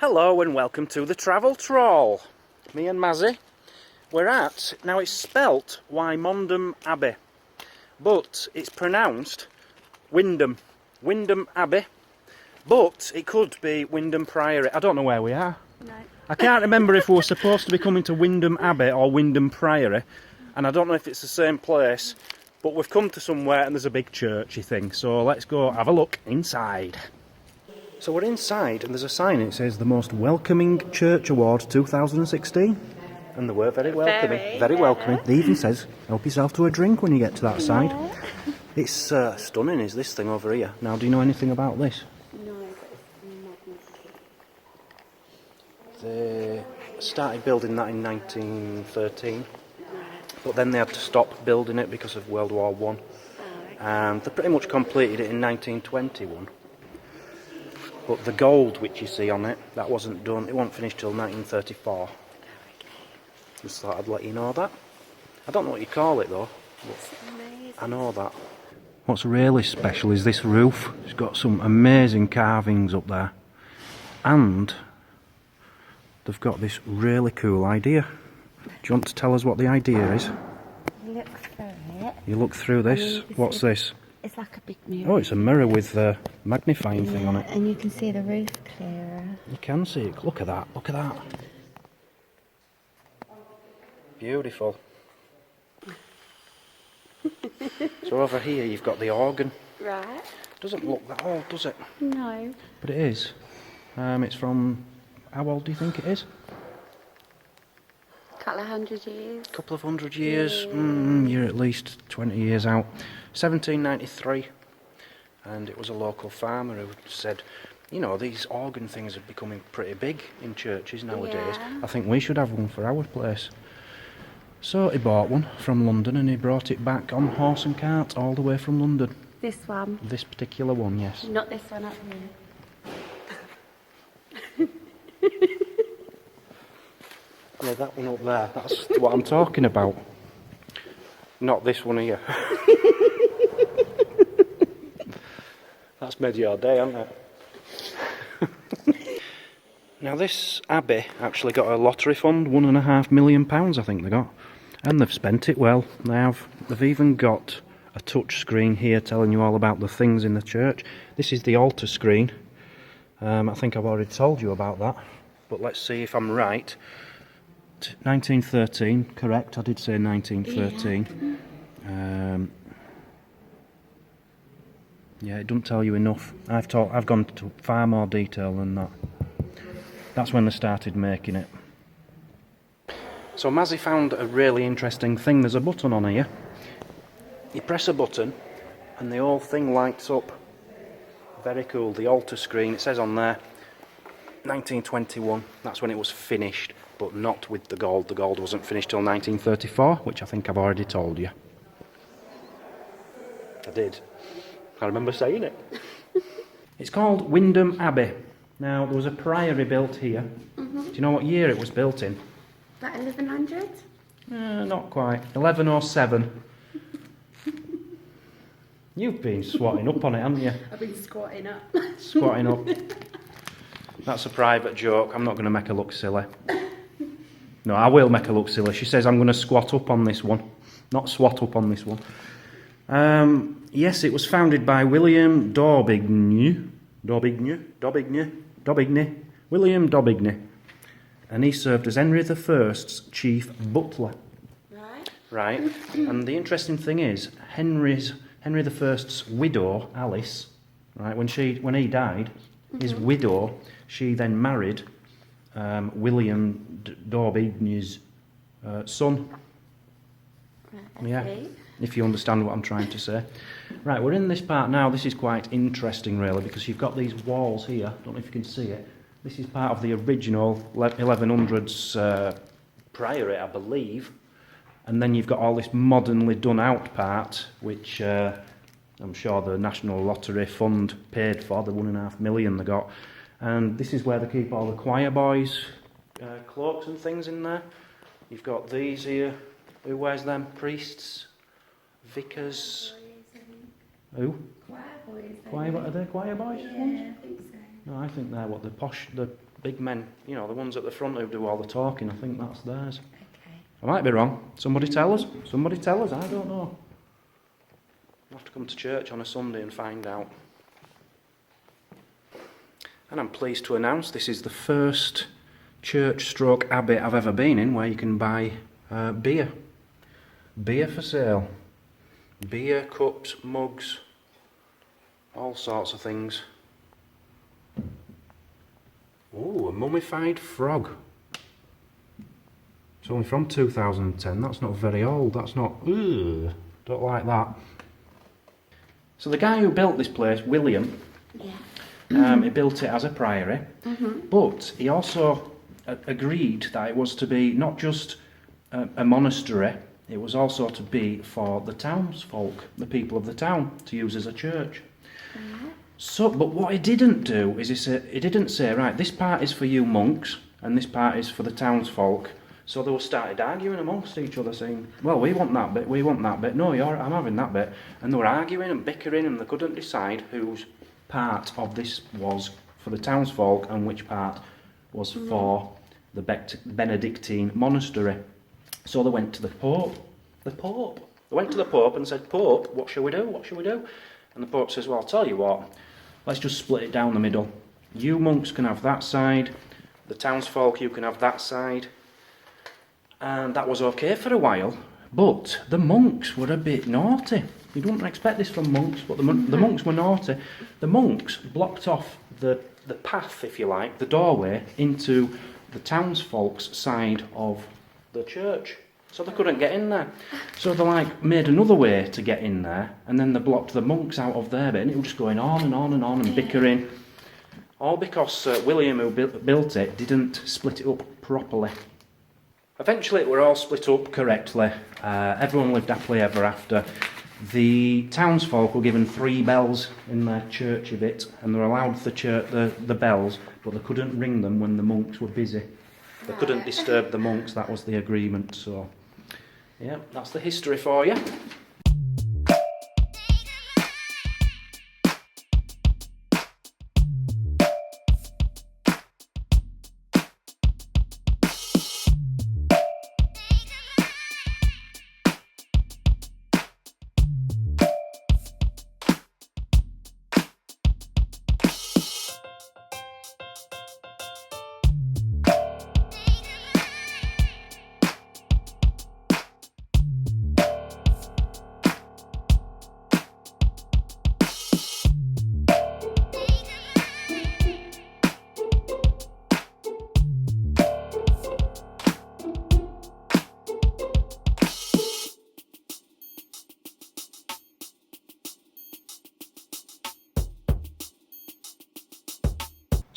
Hello and welcome to the Travel Trawl. Me and Mazzy, we're at, now it's spelt Wymondham Abbey, but it's pronounced Wymondham Abbey, but it could be Wymondham Priory. I don't know where we are. No. I can't remember if we were supposed to be coming to Wymondham Abbey or Wymondham Priory, and I don't know if it's the same place, but we've come to somewhere and there's a big churchy thing, so let's go have a look inside. So we're inside and there's a sign, it says the most welcoming church award 2016, and they were very welcoming, very welcoming. They even says help yourself to a drink when you get to that side. It's stunning, is this thing over here. Now, do you know anything about this? No, but it's magnificent. They started building that in 1913, but then they had to stop building it because of World War I, and they pretty much completed it in 1921. But the gold which you see on it, that wasn't done, it wasn't finished till 1934. Just thought I'd let you know that. I don't know what you call it though. I know that. What's really special is this roof. It's got some amazing carvings up there. And they've got this really cool idea. Do you want to tell us what the idea is? Look through it. You look through this. What's this? It's like a big mirror. Oh, it's a mirror with a magnifying thing on it. And you can see the roof clearer. You can see it. Look at that. Look at that. Beautiful. So over here you've got the organ. Right. Doesn't look that old, does it? No. But it is. It's from... How old do you think it is? Couple of 100 years. Couple of 100 years. You're at least 20 years out. 1793. And it was a local farmer who said, you know, these organ things are becoming pretty big in churches nowadays. Yeah. I think we should have one for our place. So he bought one from London and he brought it back on horse and cart all the way from London. This one. This particular one, yes. Not this one up here. Yeah, that one up there. That's what I'm talking about. Not this one here. That's made your day, hasn't it? Now this abbey actually got a lottery fund, £1.5 million I think they got. And they've spent it well. They've even got a touch screen here telling you all about the things in the church. This is the altar screen. I think I've already told you about that. But let's see if I'm right. 1913, correct, I did say 1913. Yeah, it doesn't tell you enough. I've gone to far more detail than that. That's when they started making it. So Mazzy found a really interesting thing. There's a button on here. You press a button and the whole thing lights up. Very cool, the altar screen, it says on there 1921, that's when it was finished, but not with the gold. The gold wasn't finished till 1934, which I think I've already told you. I did. I remember saying it. It's called Wymondham Abbey. Now, there was a priory built here. Do you know what year it was built in? About 1100? Not quite. 1107. You've been swatting up on it, haven't you? I've been squatting up. Squatting up. That's a private joke. I'm not going to make her look silly. No, I will make her look silly. She says I'm going to squat up on this one. Not swat up on this one. Yes, it was founded by William William Daubigny. And he served as Henry I's chief butler. Right. And the interesting thing is, Henry I's widow, Alice, right, when he died, his widow, she then married William Daubigny's son. Yeah, if you understand what I'm trying to say. Right, we're in this part now. This is quite interesting, really, because you've got these walls here. I don't know if you can see it. This is part of the original 1100s priory, I believe. And then you've got all this modernly done out part, which I'm sure the National Lottery Fund paid for, the £1.5 million they got. And this is where they keep all the choir boys' cloaks and things in there. You've got these here. Who wears them? Priests? Vicars? Who? Choir boys. Choir, are they choir boys? Yeah, I think so. No, I think they're what the posh, the big men, you know, the ones at the front who do all the talking. I think that's theirs. Okay. I might be wrong. Somebody tell us. Somebody tell us. I don't know. We'll have to come to church on a Sunday and find out. And I'm pleased to announce this is the first church/abbey I've ever been in where you can buy beer. Beer for sale. Beer, cups, mugs, all sorts of things. Ooh, a mummified frog. It's only from 2010. That's not very old. That's not... Ugh, don't like that. So the guy who built this place, William, he built it as a priory, but he also agreed that it was to be not just a monastery, it was also to be for the townsfolk, the people of the town, to use as a church. So, but what he didn't do is he didn't say, right, this part is for you monks and this part is for the townsfolk. So they started arguing amongst each other, saying, well, we want that bit, we want that bit. No, I'm having that bit. And they were arguing and bickering and they couldn't decide whose part of this was for the townsfolk and which part was for the Benedictine monastery. So they went to the Pope. They went to the Pope and said, Pope, what shall we do? What shall we do? And the Pope says, well, I'll tell you what, let's just split it down the middle. You monks can have that side, the townsfolk, you can have that side. And that was okay for a while, but the monks were a bit naughty. You don't expect this from monks, but the monks were naughty. The monks blocked off the path, if you like, the doorway into the townsfolk's side of the church. So they couldn't get in there. So they made another way to get in there, and then they blocked the monks out of their bit, and it was just going on and on and on and bickering. All because William, who built it, didn't split it up properly. Eventually it were all split up correctly. Everyone lived happily ever after. The townsfolk were given 3 bells in their church of it, and they were allowed the bells, but they couldn't ring them when the monks were busy. They couldn't disturb the monks, that was the agreement. So, yeah, that's the history for you.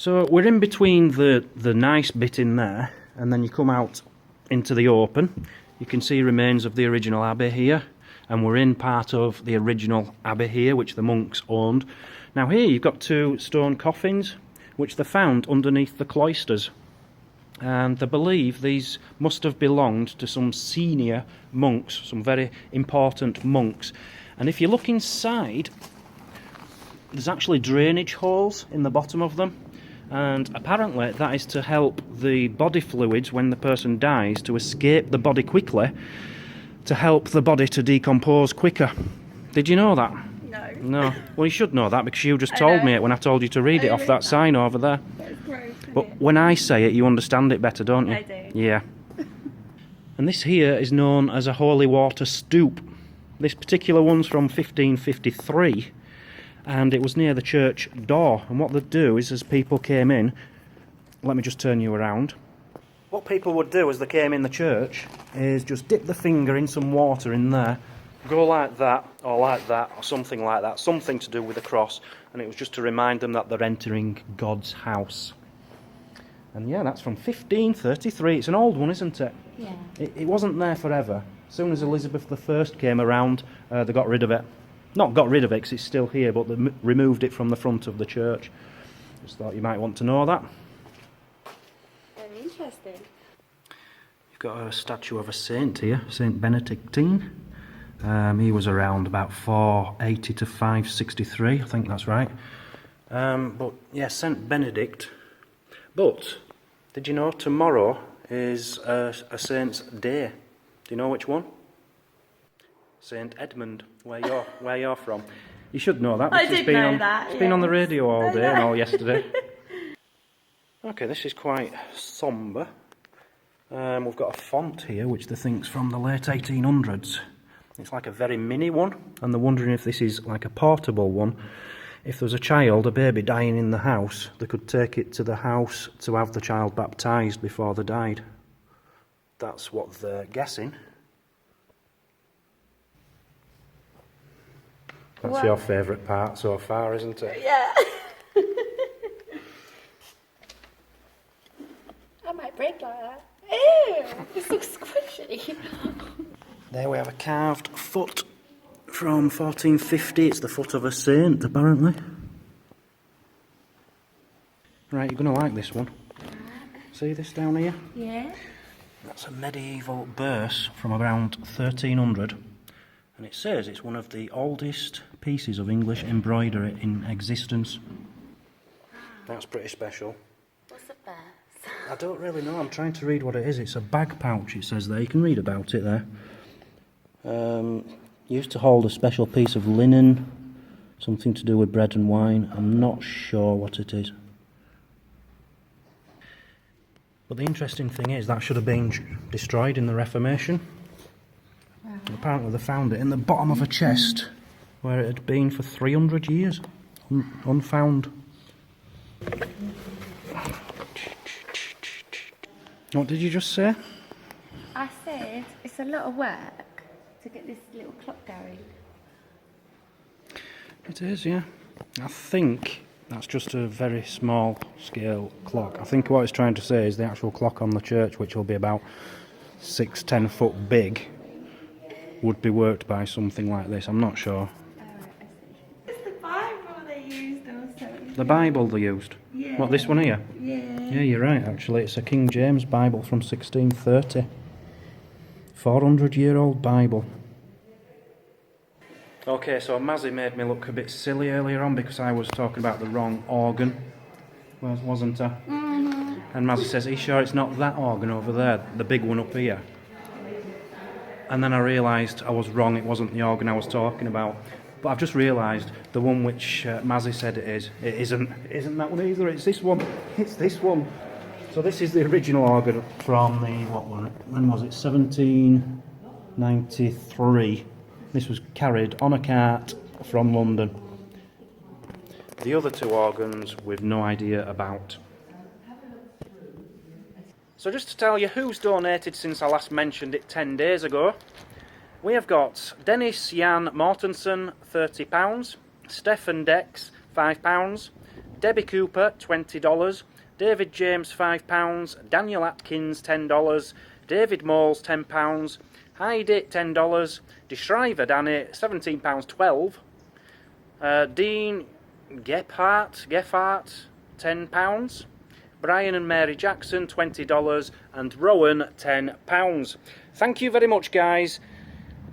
So we're in between the nice bit in there, and then you come out into the open. You can see remains of the original abbey here, and we're in part of the original abbey here, which the monks owned. Now here you've got 2 stone coffins, which they found underneath the cloisters. And they believe these must have belonged to some senior monks, some very important monks. And if you look inside, there's actually drainage holes in the bottom of them. And apparently that is to help the body fluids when the person dies to escape the body quickly, to help the body to decompose quicker. Did you know that? No. Well, you should know that because you just told me it when I told you to read it off that sign over there. That's gross, But when I say it, you understand it better, don't you? I do. Yeah. And this here is known as a holy water stoop. This particular one's from 1553. And it was near the church door. And what they'd do is, as people came in, let me just turn you around. What people would do as they came in the church is just dip the finger in some water in there, go like that, or something like that, something to do with the cross, and it was just to remind them that they're entering God's house. And yeah, that's from 1533. It's an old one, isn't it? Yeah. It wasn't there forever. As soon as Elizabeth I came around, they got rid of it. Not got rid of it because it's still here, but they removed it from the front of the church. Just thought you might want to know that. Very interesting. You've got a statue of a saint here, St Benedictine. He was around about 480 to 563, I think that's right. But yeah, St Benedict But did you know tomorrow is a saint's day? Do you know which one? St Edmund, where you're from. You should know that. I did know that. It's been on the radio all day and all yesterday. Okay, this is quite sombre. We've got a font here which they think's from the late 1800s. It's like a very mini one, and they're wondering if this is like a portable one. If there was a child, a baby dying in the house, they could take it to the house to have the child baptised before they died. That's what they're guessing. That's your favourite part so far, isn't it? Yeah. I might break like that. Ew, this looks squishy. There we have a carved foot from 1450. It's the foot of a saint, apparently. Right, you're going to like this one. See this down here? Yeah. That's a medieval burse from around 1300. And it says it's one of the oldest pieces of English embroidery in existence. That's pretty special. What's the best? I don't really know. I'm trying to read what it is. It's a bag pouch, it says there. You can read about it there. Used to hold a special piece of linen, something to do with bread and wine. I'm not sure what it is. But the interesting thing is that should have been destroyed in the Reformation. And apparently they found it in the bottom of a chest where it had been for 300 years, unfound. What did you just say? I said it's a lot of work to get this little clock going. It is, yeah. I think that's just a very small scale clock. I think what it's trying to say is the actual clock on the church, which will be about 6-10 foot big, would be worked by something like this. I'm not sure. It's the Bible they used also. The Bible they used? Yeah. What, this one here? Yeah. Yeah, you're right, actually. It's a King James Bible from 1630. 400-year-old Bible. Okay, so Mazzy made me look a bit silly earlier on because I was talking about the wrong organ, wasn't I? Mm-hmm. And Mazzy says, are you sure it's not that organ over there, the big one up here? And then I realised I was wrong, it wasn't the organ I was talking about. But I've just realised the one which Mazzy said it is, it isn't that one either, it's this one. It's this one. So this is the original organ from the, when was it, 1793. This was carried on a cart from London. The other two organs we've no idea about. So just to tell you who's donated since I last mentioned it 10 days ago, we have got Dennis Jan Mortensen, £30, Stephen Dex, £5, Debbie Cooper, $20, David James, £5, Daniel Atkins, $10, David Moles, £10, Heidi, $10, DeShriver Danny, £17.12, Dean Gephardt, £10, Brian and Mary Jackson, $20, and Rowan, £10. Thank you very much, guys.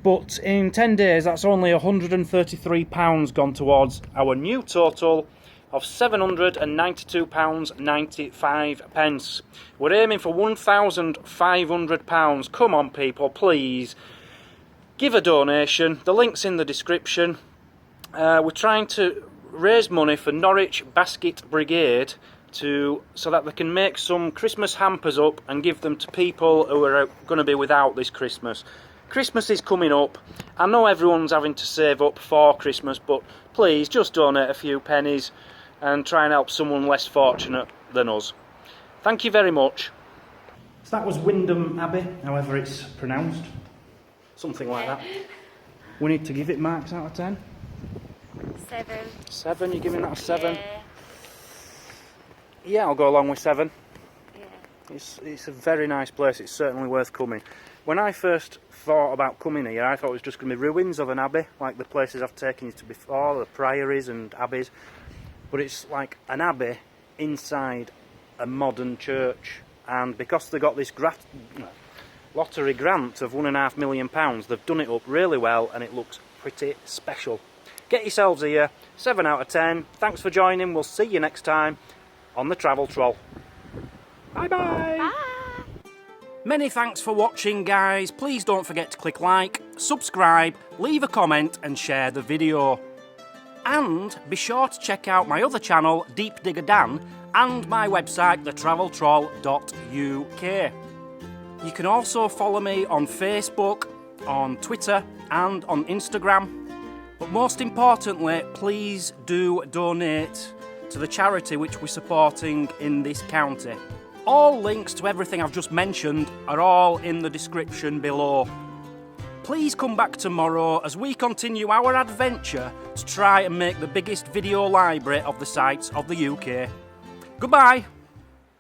But in 10 days, that's only £133 gone towards our new total of £792.95. We're aiming for £1,500. Come on, people, please. Give a donation. The link's in the description. We're trying to raise money for Norwich Basket Brigade so that they can make some Christmas hampers up and give them to people who are going to be without this Christmas. Christmas is coming up. I know everyone's having to save up for Christmas, but please just donate a few pennies and try and help someone less fortunate than us. Thank you very much. So that was Wymondham Abbey, however it's pronounced. Something like that. We need to give it marks out of 10. 7. 7, you're giving that a 7? Yeah. Yeah, I'll go along with 7. Yeah. It's a very nice place, it's certainly worth coming. When I first thought about coming here, I thought it was just going to be ruins of an abbey, like the places I've taken you to before, the priories and abbeys. But it's like an abbey inside a modern church, and because they got this lottery grant of £1.5 million, they've done it up really well and it looks pretty special. Get yourselves here, 7 out of 10. Thanks for joining, we'll see you next time on the Travel Troll. Bye bye. Bye. Many thanks for watching, guys. Please don't forget to click like, subscribe, leave a comment and share the video. And be sure to check out my other channel, Deep Digger Dan, and my website, thetraveltroll.uk. You can also follow me on Facebook, on Twitter and on Instagram. But most importantly, please do donate to the charity which we're supporting in this county. All links to everything I've just mentioned are all in the description below. Please come back tomorrow as we continue our adventure to try and make the biggest video library of the sites of the UK. Goodbye!